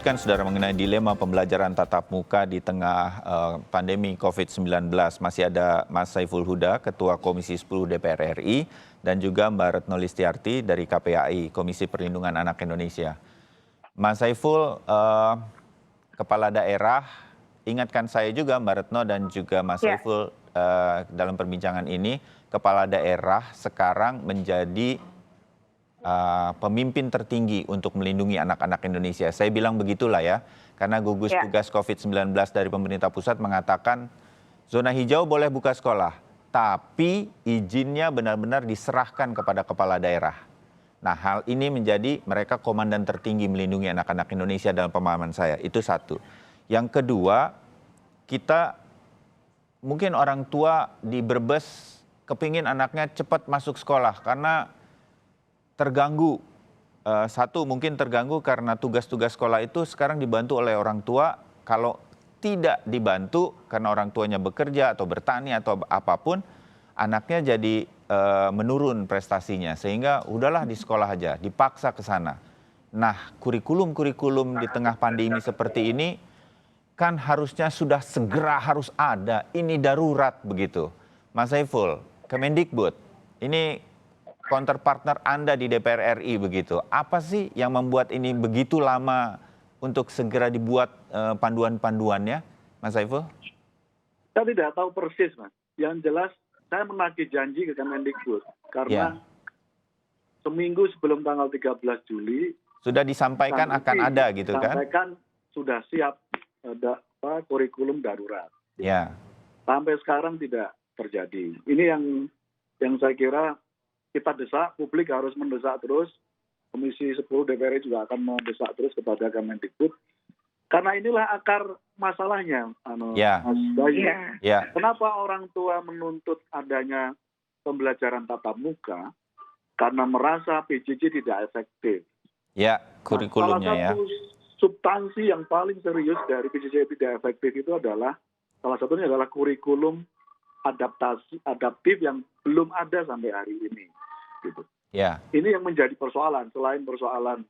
Kan saudara mengenai dilema pembelajaran tatap muka di tengah pandemi COVID-19. Masih ada Mas Saiful Huda, Ketua Komisi 10 DPR RI, dan juga Mbak Retno Listiarti dari KPAI, Komisi Perlindungan Anak Indonesia. Mas Saiful, Kepala Daerah, ingatkan saya juga Mbak Retno dan juga Mas Ya, Saiful dalam perbincangan ini, Kepala Daerah sekarang menjadi pemimpin tertinggi untuk melindungi anak-anak Indonesia. Saya bilang begitulah ya, karena gugus ya, tugas COVID-19 dari pemerintah pusat mengatakan zona hijau boleh buka sekolah, tapi izinnya benar-benar diserahkan kepada kepala daerah. Nah, hal ini menjadi mereka komandan tertinggi melindungi anak-anak Indonesia dalam pemahaman saya. Itu satu. Yang kedua, kita mungkin orang tua di Brebes kepingin anaknya cepat masuk sekolah karena terganggu. Satu, mungkin terganggu karena tugas-tugas sekolah itu sekarang dibantu oleh orang tua. Kalau tidak dibantu karena orang tuanya bekerja atau bertani atau apapun, anaknya jadi menurun prestasinya. Sehingga udahlah di sekolah aja, dipaksa ke sana. Nah, kurikulum-kurikulum di tengah pandemi seperti ini kan harusnya sudah segera harus ada. Ini darurat begitu. Mas Saiful, Kemendikbud, ini counterpartner Anda di DPR RI begitu. Apa sih yang membuat ini begitu lama untuk segera dibuat panduan-panduannya, Mas Saiful? Saya tidak tahu persis, Mas. Yang jelas, saya menagih janji ke Kemendikbud. Karena Ya, seminggu sebelum tanggal 13 Juli, sudah disampaikan akan ada gitu kan? disampaikan sudah siap ada kurikulum darurat. Ya, Sampai sekarang tidak terjadi. Ini yang saya kira kita desak, publik harus mendesak terus. Komisi 10 DPR juga akan mendesak terus kepada Kemendikbud. Karena inilah akar masalahnya, ya, Mas Bayu. ya, ya, Kenapa orang tua menuntut adanya pembelajaran tatap muka? Karena merasa PJJ tidak efektif. ya, Nah, kurikulumnya ya. salah satu substansi yang paling serius dari PJJ tidak efektif itu adalah, salah satunya adalah kurikulum adaptif yang belum ada sampai hari ini. Gitu. Ya, Ini yang menjadi persoalan, selain persoalan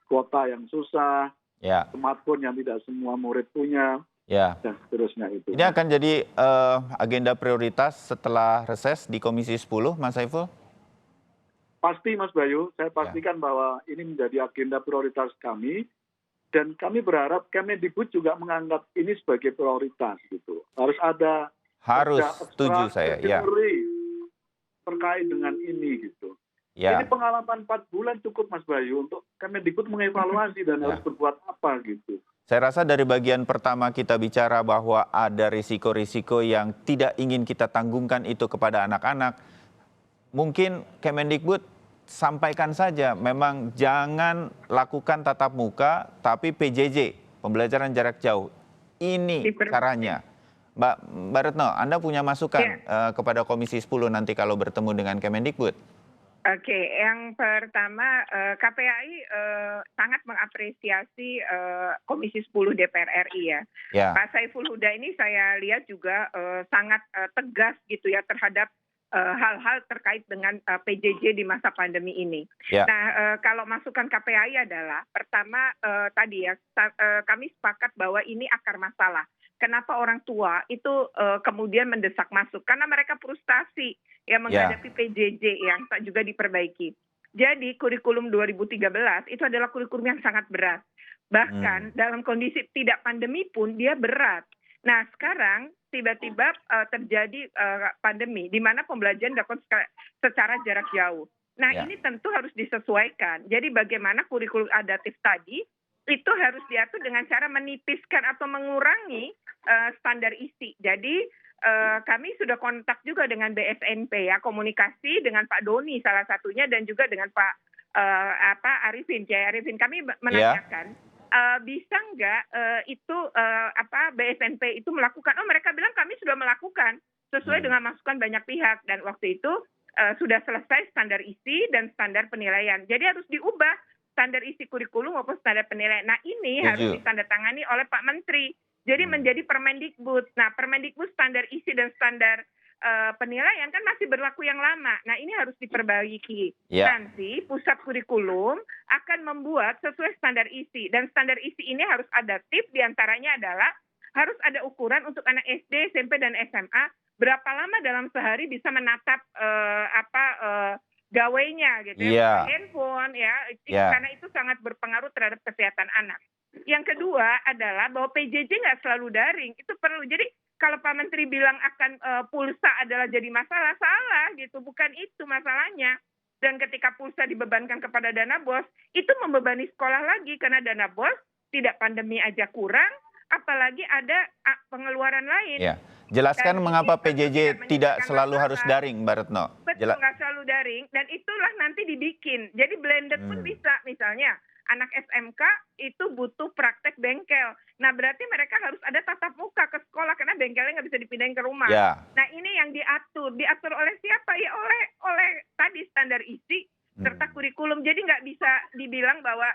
kuota yang susah, ya, smartphone yang tidak semua murid punya, ya. dan seterusnya itu. Ini akan jadi agenda prioritas setelah reses di Komisi 10, Mas Saiful? Pasti Mas Bayu, saya pastikan bahwa ini menjadi agenda prioritas kami, dan kami berharap Kemendikbud juga menganggap ini sebagai prioritas gitu. Harus ada Harus, setuju extra saya, ya. terkait dengan ini gitu. Ya, Ini pengalaman 4 bulan cukup Mas Bayu untuk Kemendikbud mengevaluasi dan Ya. harus berbuat apa gitu. saya rasa dari bagian pertama kita bicara bahwa ada risiko-risiko yang tidak ingin kita tanggungkan itu kepada anak-anak. Mungkin Kemendikbud sampaikan saja, memang jangan lakukan tatap muka, tapi PJJ, pembelajaran jarak jauh. Ini caranya. Mbak Retno, Anda punya masukan kepada Komisi 10 nanti kalau bertemu dengan Kemendikbud? Oke, yang pertama KPAI sangat mengapresiasi Komisi 10 DPR RI ya. Ya, Pak Saiful Huda ini saya lihat juga sangat tegas gitu ya terhadap hal-hal terkait dengan PJJ di masa pandemi ini. ya, Nah, kalau masukan KPAI adalah pertama tadi ya kami sepakat bahwa ini akar masalah. Kenapa orang tua itu kemudian mendesak masuk? Karena mereka frustasi ya menghadapi PJJ yang juga diperbaiki. Jadi kurikulum 2013 itu adalah kurikulum yang sangat berat. Bahkan dalam kondisi tidak pandemi pun dia berat. Nah sekarang tiba-tiba terjadi pandemi di mana pembelajaran dilakukan secara jarak jauh. Nah ini tentu harus disesuaikan. Jadi bagaimana kurikulum adaptif tadi itu harus diatur dengan cara menipiskan atau mengurangi standar isi. Jadi kami sudah kontak juga dengan BSNP ya, komunikasi dengan Pak Doni salah satunya dan juga dengan Pak Arifin, Jaya Arifin. Kami menanyakan bisa nggak itu BSNP itu melakukan? Oh mereka bilang kami sudah melakukan sesuai dengan masukan banyak pihak dan waktu itu sudah selesai standar isi dan standar penilaian. Jadi harus diubah standar isi kurikulum maupun standar penilaian. Nah ini harus ditandatangani oleh Pak Menteri. Jadi menjadi Permendikbud. Nah Permendikbud standar isi dan standar penilaian kan masih berlaku yang lama. Nah, ini harus diperbaiki. Ya. Nanti pusat kurikulum akan membuat sesuai standar isi, dan standar isi ini harus adaptif, diantaranya adalah harus ada ukuran untuk anak SD, SMP, dan SMA, berapa lama dalam sehari bisa menatap gawainya gitu Iya. handphone ya, Ya. karena itu sangat berpengaruh terhadap kesehatan anak. Yang kedua adalah bahwa PJJ nggak selalu daring, itu perlu. Jadi kalau Pak Menteri bilang akan pulsa adalah jadi masalah, salah gitu, bukan itu masalahnya. Dan ketika pulsa dibebankan kepada dana BOS, itu membebani sekolah lagi, karena dana BOS tidak pandemi aja kurang, apalagi ada pengeluaran lain. Ya. Jelaskan Dan mengapa ini tentu PJJ tidak tidak menyelesaikan selalu harus masalah. daring, Mbak Retno. Betul, nggak selalu daring, dan itulah nanti dibikin. Jadi blended pun bisa, misalnya anak SMK itu butuh praktek bengkel. Nah, berarti mereka harus ada tatap muka ke sekolah, karena bengkelnya nggak bisa dipindahin ke rumah. Ya. Nah, ini yang diatur oleh siapa? Ya oleh tadi standar isi serta kurikulum. Jadi nggak bisa dibilang bahwa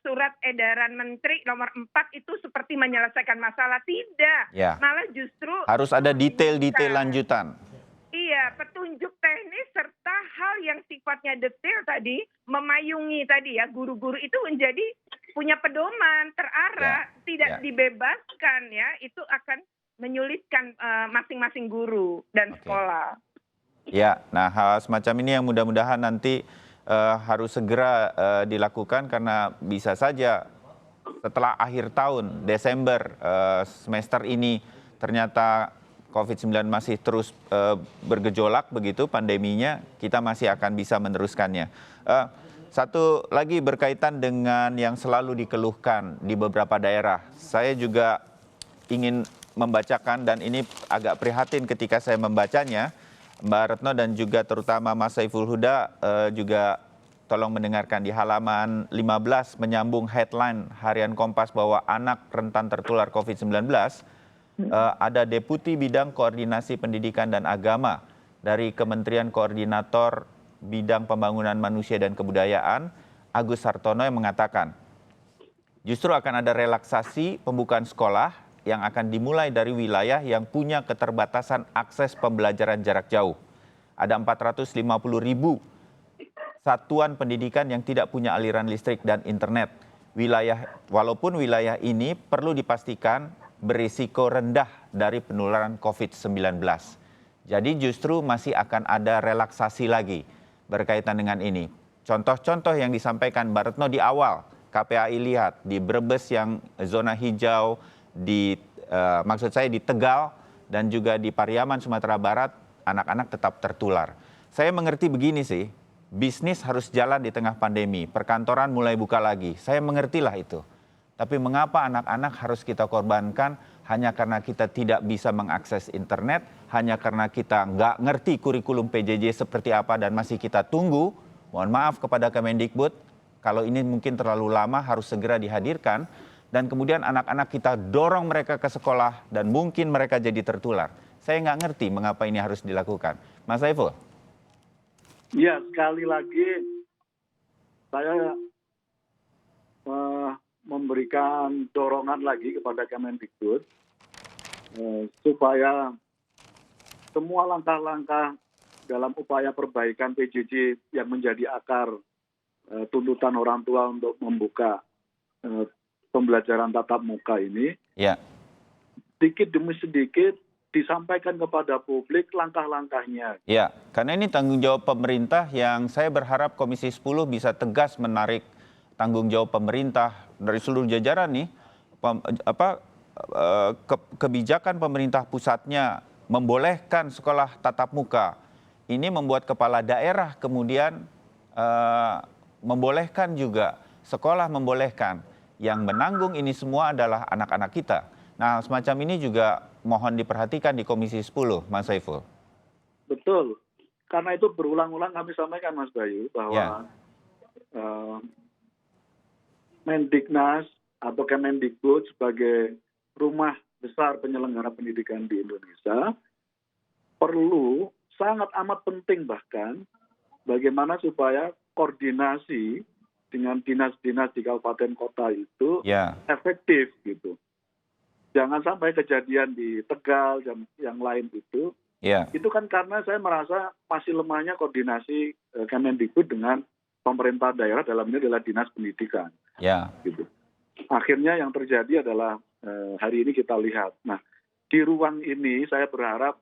surat edaran Menteri nomor 4 itu seperti menyelesaikan masalah. Tidak. Ya. Malah justru Harus ada detail-detail lanjutan. Iya, petunjuk teknis serta hal yang sifatnya detail tadi, memayungi tadi ya, guru-guru itu menjadi punya pedoman, terarah, tidak dibebaskan ya, itu akan menyulitkan masing-masing guru dan sekolah. Ya, nah hal semacam ini yang mudah-mudahan nanti harus segera dilakukan, karena bisa saja setelah akhir tahun, Desember semester ini ternyata COVID-19 masih terus bergejolak begitu pandeminya, kita masih akan bisa meneruskannya. Satu lagi berkaitan dengan yang selalu dikeluhkan di beberapa daerah. Saya juga ingin membacakan, dan ini agak prihatin ketika saya membacanya, Mbak Retno dan juga terutama Mas Saiful Huda juga tolong mendengarkan di halaman 15 menyambung headline harian Kompas bahwa anak rentan tertular COVID-19. Ada Deputi Bidang Koordinasi Pendidikan dan Agama dari Kementerian Koordinator Bidang Pembangunan Manusia dan Kebudayaan, Agus Hartono, yang mengatakan justru akan ada relaksasi pembukaan sekolah yang akan dimulai dari wilayah yang punya keterbatasan akses pembelajaran jarak jauh. Ada 450.000 satuan pendidikan yang tidak punya aliran listrik dan internet. Walaupun wilayah ini perlu dipastikan berisiko rendah dari penularan COVID-19. Jadi justru masih akan ada relaksasi lagi berkaitan dengan ini. Contoh-contoh yang disampaikan Mbak Retno di awal, KPAI lihat di Brebes yang zona hijau, maksud saya di Tegal dan juga di Pariaman, Sumatera Barat, anak-anak tetap tertular. Saya mengerti begini sih, bisnis harus jalan di tengah pandemi, perkantoran mulai buka lagi, saya mengertilah itu. Tapi mengapa anak-anak harus kita korbankan hanya karena kita tidak bisa mengakses internet, hanya karena kita nggak ngerti kurikulum PJJ seperti apa dan masih kita tunggu. Mohon maaf kepada Kemendikbud, kalau ini mungkin terlalu lama, harus segera dihadirkan. Dan kemudian anak-anak kita dorong mereka ke sekolah dan mungkin mereka jadi tertular. Saya nggak ngerti mengapa ini harus dilakukan. Mas Saiful? Ya, sekali lagi saya memberikan dorongan lagi kepada Kemendikbud supaya semua langkah-langkah dalam upaya perbaikan PJJ yang menjadi akar tuntutan orang tua untuk membuka pembelajaran tatap muka ini, sedikit demi sedikit disampaikan kepada publik langkah-langkahnya. Ya, karena ini tanggung jawab pemerintah yang saya berharap Komisi 10 bisa tegas menarik tanggung jawab pemerintah dari seluruh jajaran nih, kebijakan pemerintah pusatnya membolehkan sekolah tatap muka. Ini membuat kepala daerah kemudian membolehkan juga, sekolah membolehkan. Yang menanggung ini semua adalah anak-anak kita. Nah, semacam ini juga mohon diperhatikan di Komisi 10, Mas Saiful. Betul. Karena itu berulang-ulang kami sampaikan, Mas Bayu, bahwa Mendiknas atau Kemendikbud sebagai rumah besar penyelenggara pendidikan di Indonesia perlu, sangat amat penting bahkan, bagaimana supaya koordinasi dengan dinas-dinas di kabupaten kota itu efektif gitu. Jangan sampai kejadian di Tegal dan yang lain itu Ya, Itu kan karena saya merasa masih lemahnya koordinasi Kemendikbud dengan pemerintah daerah, dalam ini adalah Dinas Pendidikan. ya, Gitu. Akhirnya yang terjadi adalah hari ini kita lihat. Nah, di ruang ini saya berharap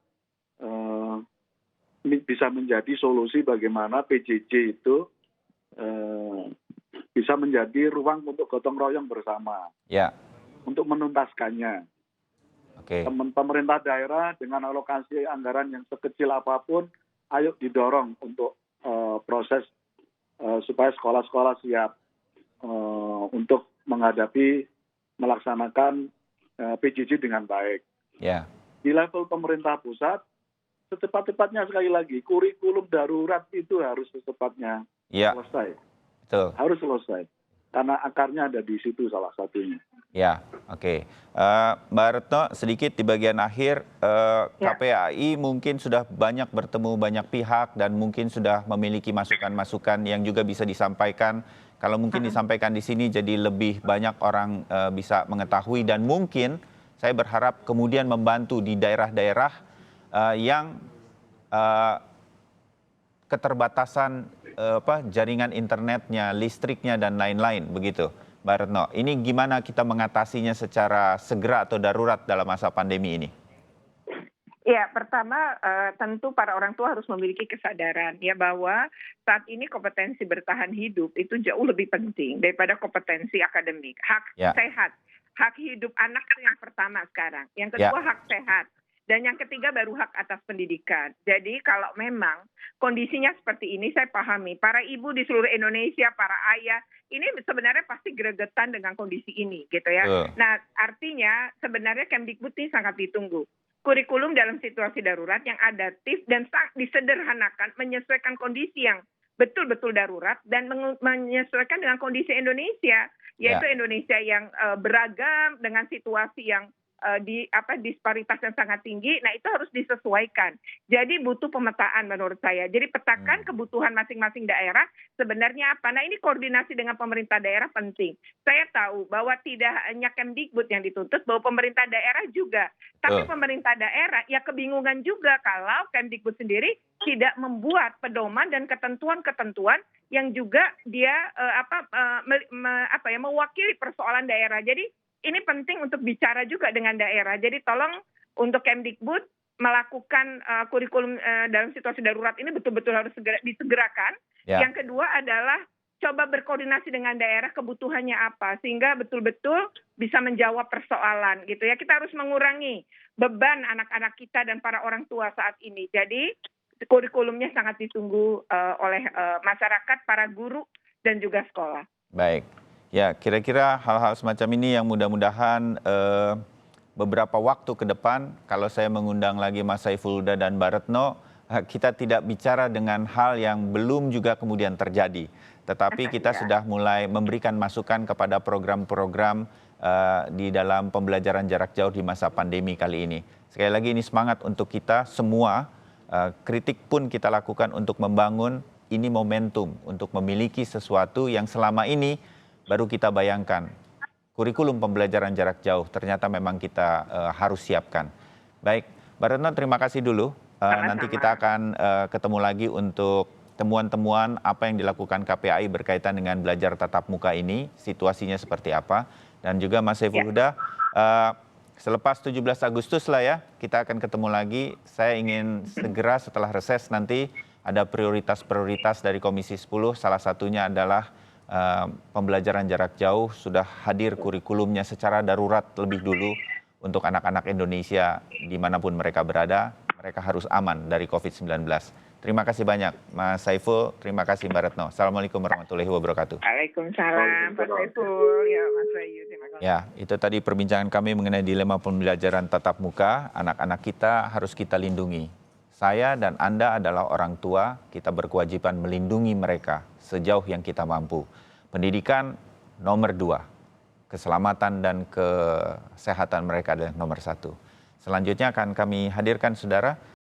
ini bisa menjadi solusi bagaimana PJJ itu bisa menjadi ruang untuk gotong royong bersama, ya. untuk menuntaskannya. Oke. Pemerintah daerah dengan alokasi anggaran yang sekecil apapun, ayo didorong untuk proses supaya sekolah-sekolah siap untuk menghadapi melaksanakan PJJ dengan baik. Ya, Di level pemerintah pusat, secepat-cepatnya sekali lagi, kurikulum darurat itu harus secepatnya ya, selesai. betul. Harus selesai. Karena akarnya ada di situ salah satunya. Ya, oke. Mbak Retno, sedikit di bagian akhir, Ya. KPAI mungkin sudah banyak bertemu banyak pihak dan mungkin sudah memiliki masukan-masukan yang juga bisa disampaikan. Kalau mungkin disampaikan di sini jadi lebih banyak orang bisa mengetahui dan mungkin saya berharap kemudian membantu di daerah-daerah yang keterbatasan jaringan internetnya, listriknya dan lain-lain begitu. Mbak Retno, ini gimana kita mengatasinya secara segera atau darurat dalam masa pandemi ini? Ya, pertama tentu para orang tua harus memiliki kesadaran ya bahwa saat ini kompetensi bertahan hidup itu jauh lebih penting daripada kompetensi akademik. Hak Ya. sehat, hak hidup anak itu yang pertama sekarang. Yang Ya. kedua hak sehat. Dan yang ketiga baru hak atas pendidikan. Jadi kalau memang kondisinya seperti ini, saya pahami. Para ibu di seluruh Indonesia, para ayah, ini sebenarnya pasti gregetan dengan kondisi ini, gitu ya. Nah, artinya sebenarnya Kemdikbud ini sangat ditunggu. Kurikulum dalam situasi darurat yang adaptif dan disederhanakan, menyesuaikan kondisi yang betul-betul darurat dan menyesuaikan dengan kondisi Indonesia, yaitu Indonesia yang beragam dengan situasi yang disparitas yang sangat tinggi. Nah, itu harus disesuaikan. Jadi butuh pemetaan menurut saya. Jadi petakan kebutuhan masing-masing daerah sebenarnya apa. Nah, ini koordinasi dengan pemerintah daerah penting. Saya tahu bahwa tidak hanya Kemdikbud yang dituntut, bahwa pemerintah daerah juga. Tapi pemerintah daerah ya kebingungan juga kalau Kemdikbud sendiri tidak membuat pedoman dan ketentuan-ketentuan yang juga dia mewakili persoalan daerah. Jadi ini penting untuk bicara juga dengan daerah. Jadi tolong untuk Kemdikbud melakukan kurikulum dalam situasi darurat ini betul-betul harus disegerakan. Ya. Yang kedua adalah coba berkoordinasi dengan daerah kebutuhannya apa sehingga betul-betul bisa menjawab persoalan gitu ya. Kita harus mengurangi beban anak-anak kita dan para orang tua saat ini. Jadi kurikulumnya sangat ditunggu oleh masyarakat, para guru dan juga sekolah. Baik. Ya, kira-kira hal-hal semacam ini yang mudah-mudahan beberapa waktu ke depan, kalau saya mengundang lagi Mas Saiful Huda dan Mbak Retno, kita tidak bicara dengan hal yang belum juga kemudian terjadi. Tetapi kita sudah mulai memberikan masukan kepada program-program di dalam pembelajaran jarak jauh di masa pandemi kali ini. Sekali lagi ini semangat untuk kita semua, kritik pun kita lakukan untuk membangun ini momentum untuk memiliki sesuatu yang selama ini baru kita bayangkan. Kurikulum pembelajaran jarak jauh ternyata memang kita harus siapkan. Baik, Mbak Retno terima kasih dulu. Nanti kita akan ketemu lagi untuk temuan-temuan apa yang dilakukan KPAI berkaitan dengan belajar tatap muka ini, situasinya seperti apa. Dan juga Mas Saiful Huda, selepas 17 Agustus lah ya, kita akan ketemu lagi. Saya ingin segera setelah reses nanti ada prioritas-prioritas dari Komisi 10, salah satunya adalah pembelajaran jarak jauh sudah hadir kurikulumnya secara darurat lebih dulu untuk anak-anak Indonesia dimanapun mereka berada, mereka harus aman dari COVID-19. Terima kasih banyak Mas Saiful, terima kasih Mbak Retno. Assalamualaikum warahmatullahi wabarakatuh. Waalaikumsalam Pak Saiful, ya Mas Bayu, terima kasih. Ya, itu tadi perbincangan kami mengenai dilema pembelajaran tatap muka, anak-anak kita harus kita lindungi. Saya dan Anda adalah orang tua, kita berkewajiban melindungi mereka sejauh yang kita mampu. Pendidikan nomor 2, keselamatan dan kesehatan mereka adalah nomor 1. Selanjutnya akan kami hadirkan saudara